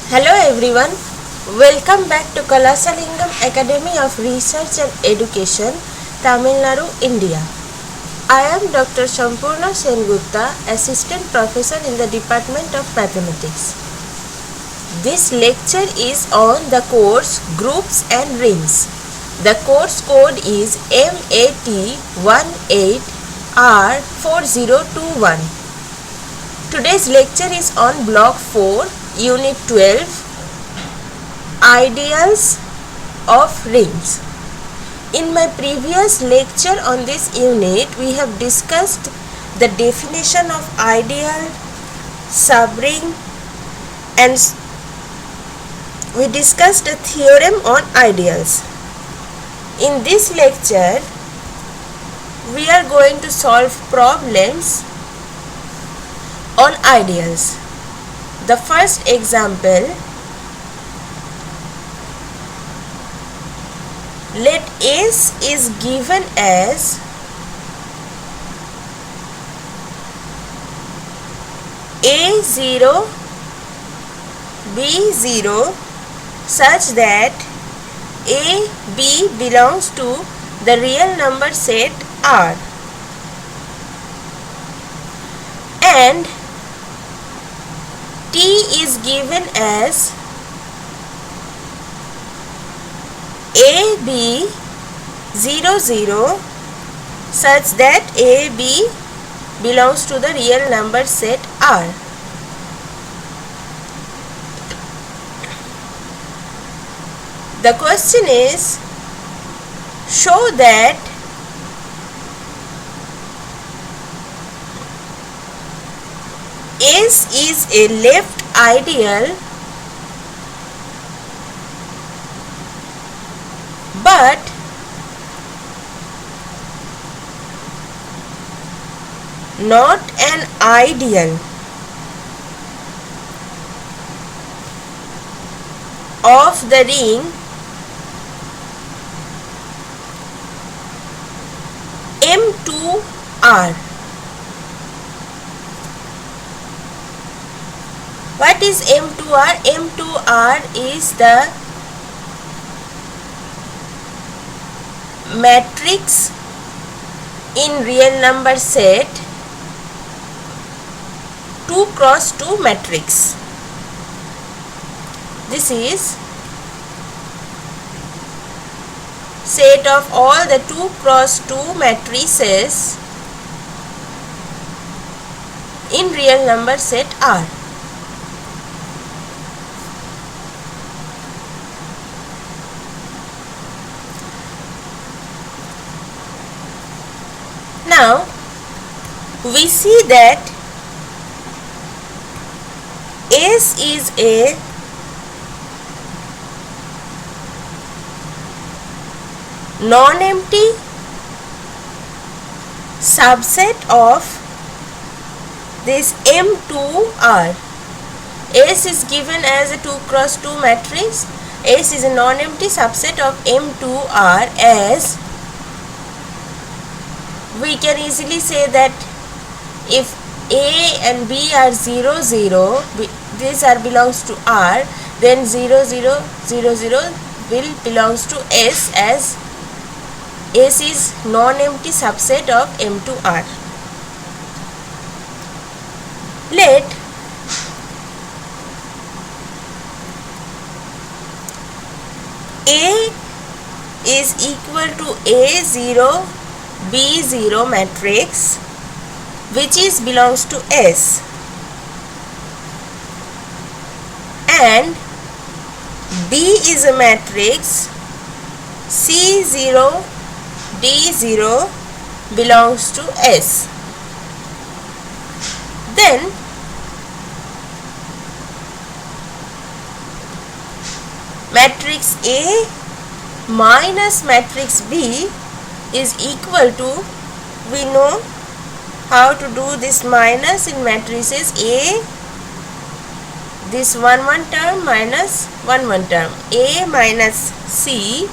Hello everyone, welcome back to Kalasalingam Academy of Research and Education, Tamil Nadu, India. I am Dr. Sampurna Sengupta, Assistant Professor in the Department of Mathematics. This lecture is on the course Groups and Rings. The course code is MAT18R4021. Today's lecture is on Block 4, Unit 12, Ideals of Rings. In my previous lecture on this unit, we have discussed the definition of ideal, subring, and we discussed a theorem on ideals. In this lecture, we are going to solve problems on ideals. The first example, let S is given as A0, B0 such that A, B belongs to the real number set R, and T is given as AB 00 such that AB belongs to the real number set R. The question is, show that S is a left ideal but not an ideal of the ring M2R. What is M2R? M2R is the matrix in real number set 2 cross 2 matrix. This is set of all the 2 cross 2 matrices in real number set R. Now, we see that S is a non-empty subset of this M2R. S is given as a 2 cross 2 matrix. S is a non-empty subset of M2R, as we can easily say that if A and B are 0, 0, these are belongs to R, then 0, 0, 0, 0 will belongs to S, as S is non-empty subset of M2R. Let A is equal to A0, B0 matrix, which is belongs to S, and B is a matrix C0, D0 belongs to S. Then matrix A minus matrix B is equal to, we know how to do this minus in matrices A, this 1 term minus 1 term, A minus C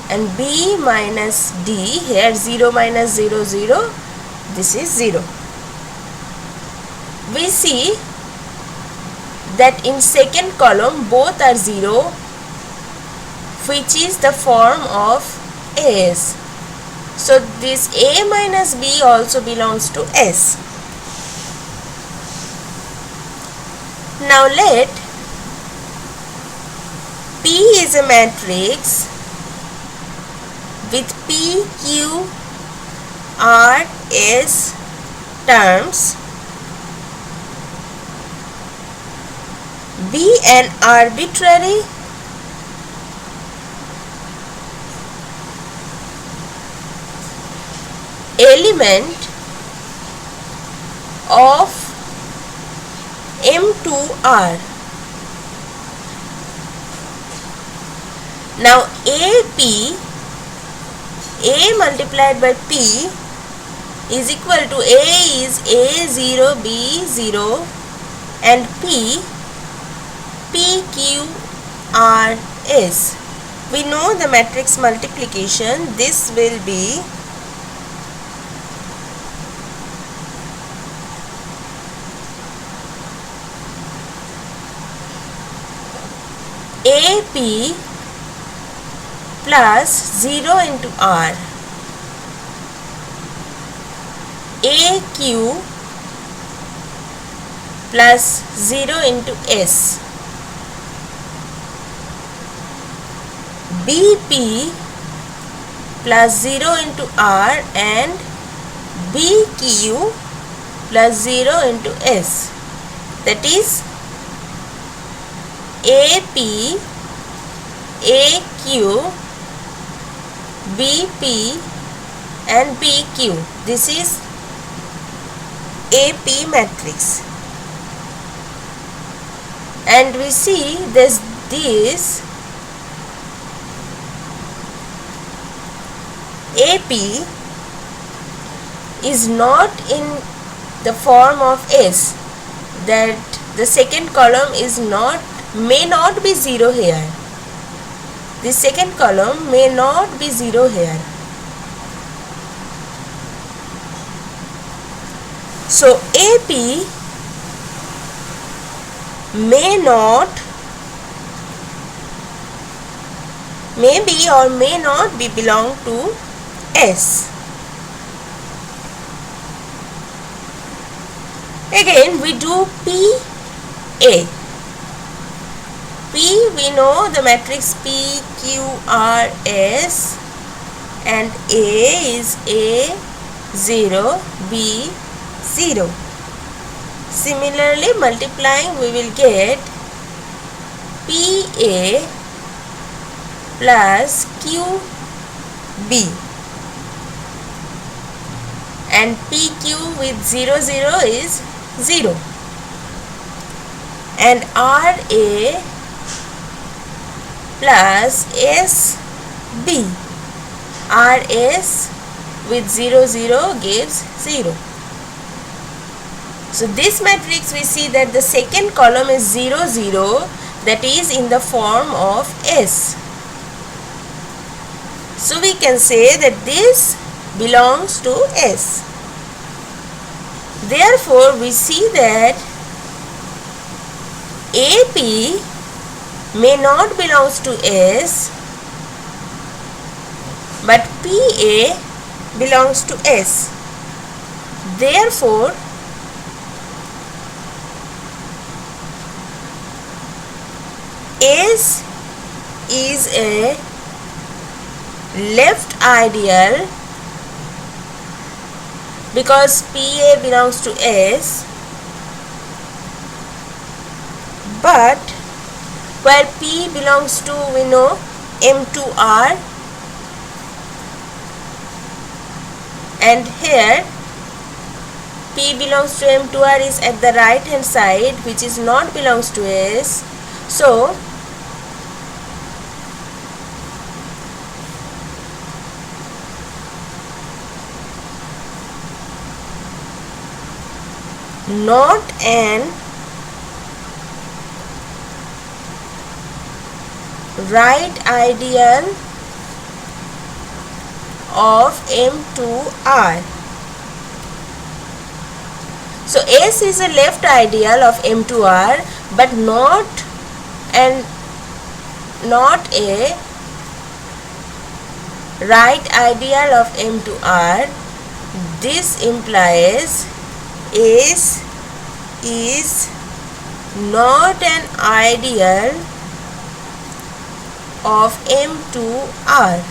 and B minus D, here 0 minus 0, 0, this is 0. We see that in second column both are 0, which is the form of S. So this A minus B also belongs to S. Now let P is a matrix with P, Q, R, S terms be an arbitrary element of M2R. Now A multiplied by P is equal to A is A0 B0 and P Q R S. We know the matrix multiplication. This will be AP plus 0 into R, AQ plus 0 into S, BP plus 0 into R and BQ plus 0 into S. That is AP, AQ, BP and BQ. This is AP matrix. And we see this AP is not in the form of S, that the second column may not be 0 here. The second column may not be 0 here. So AP may be or may not be belong to S. Again we do PA. P, we know the matrix P, Q, R, S and A is A0, B0. Similarly multiplying we will get PA plus QB and PQ with 0, 0 is 0 and RA plus SB. RS with 0, 0 gives 0. So this matrix we see that the second column is 0, 0, that is in the form of S. So we can say that this belongs to S. Therefore we see that AP may not belongs to S, but PA belongs to S. Therefore S is a left ideal because PA belongs to S, but where P belongs to, we know, M2R, and here P belongs to M2R is at the right hand side, which is not belongs to S. So not an right ideal of M2R. So S is a left ideal of M2R, but not a right ideal of M to R. This implies S is not an ideal of M to R.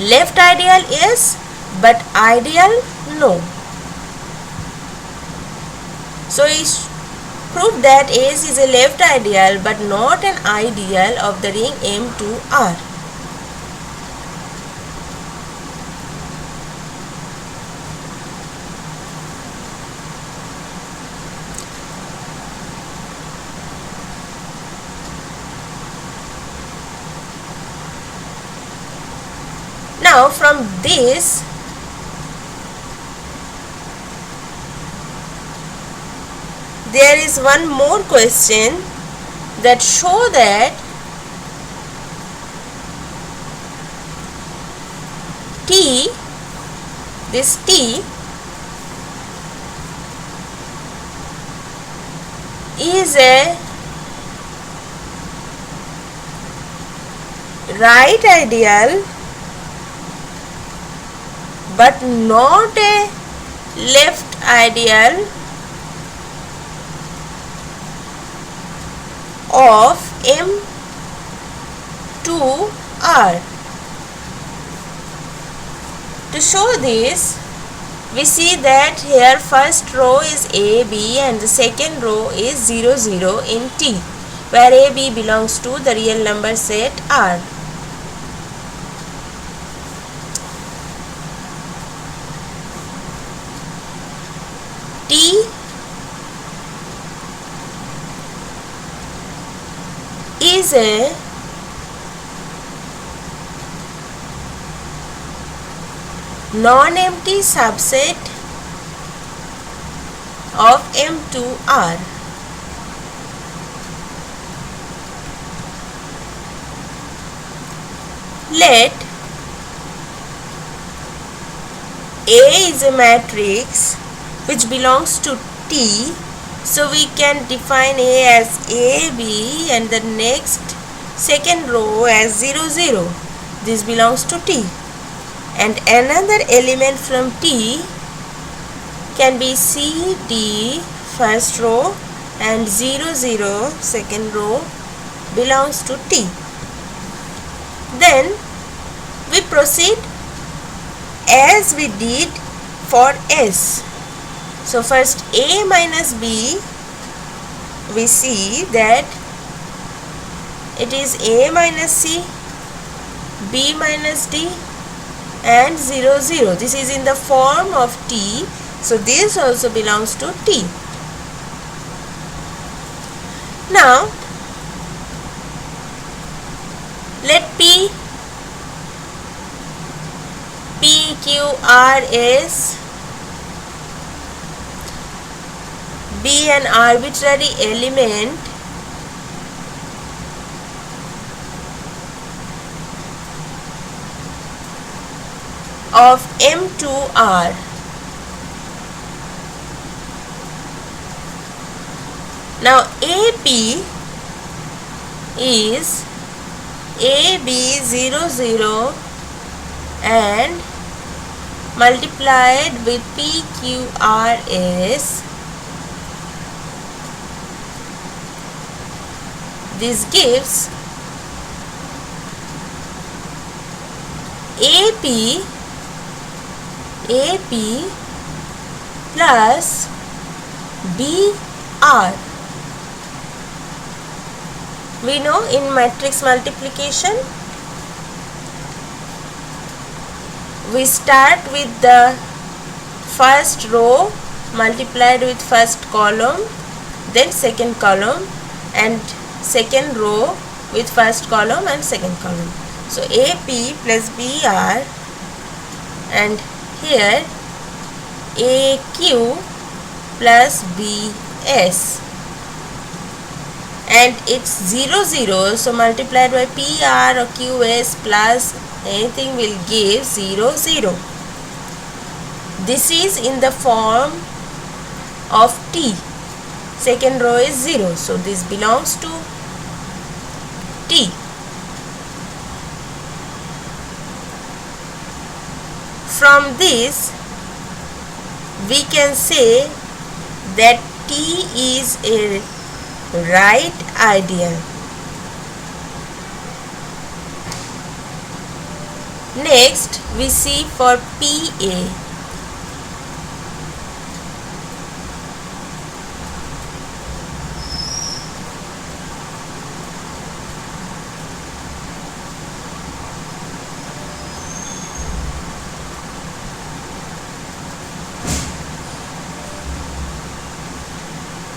Left ideal yes, but ideal no. So it's prove that S is a left ideal but not an ideal of the ring M to R. Now from this there is one more question that show that this T is a right ideal but not a left ideal of M to R. To show this, we see that here first row is A, B and the second row is 0, 0 in T, where A, B belongs to the real number set R. T is a non-empty subset of M to R. Let A is a matrix which belongs to T, so we can define A as A, B and the next second row as 0, 0. This belongs to T. And another element from T can be C, D first row and 0, 0 second row belongs to T. Then we proceed as we did for S. So first A minus B, we see that it is A minus C, B minus D and 0, 0. This is in the form of T, so this also belongs to T. Now let P, Q, R, S be an arbitrary element of M to R. Now AP is AB 0, 0 and multiplied with PQRS. This gives AP plus BR. We know in matrix multiplication we start with the first row multiplied with first column, then second column, and second row with first column and second column. So AP plus BR, and here AQ plus BS, and it's 0, 0, so multiplied by PR or QS plus anything will give 0, 0. This is in the form of T. second row is 0, so this belongs to T. From this we can say that T is a right ideal. Next we see for PA.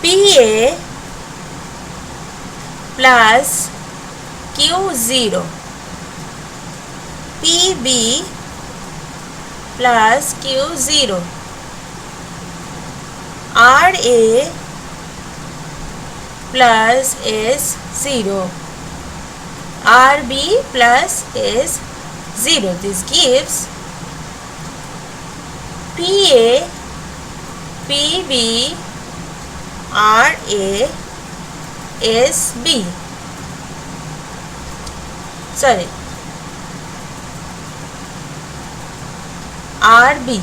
PA plus Q0, PB plus Q0, RA plus S0, RB plus S0. This gives PA, PB, RA, SB. Sorry, RB.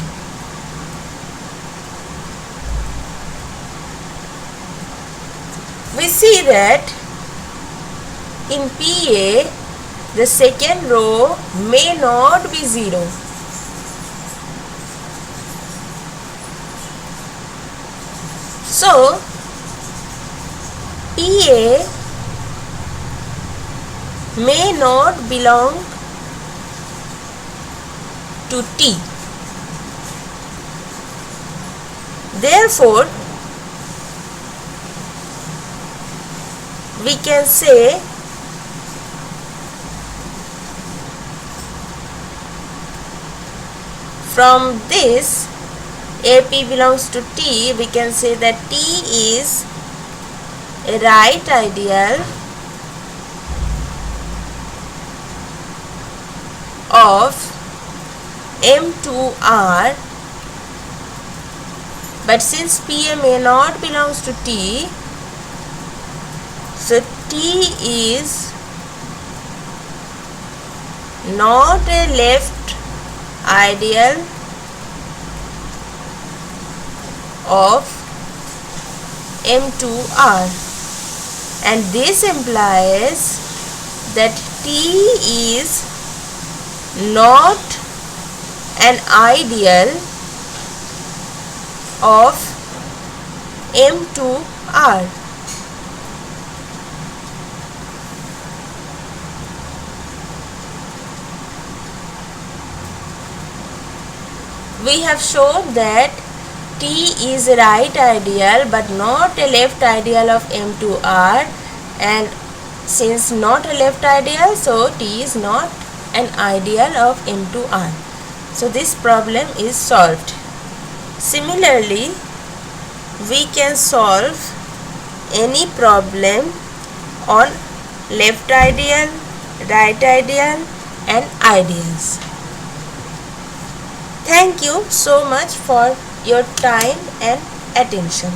We see that in PA the second row may not be 0. So PA may not belong to T. Therefore, we can say from this AP belongs to T, we can say that T is a right ideal of M2R, but since PA may not belongs to T, so T is not a left ideal of M2R, and this implies that T is not an ideal of M2R. We have shown that T is a right ideal but not a left ideal of M2R, and since not a left ideal, so T is not an ideal of M2R. So this problem is solved. Similarly, we can solve any problem on left ideal, right ideal and ideals. Thank you so much for your time and attention.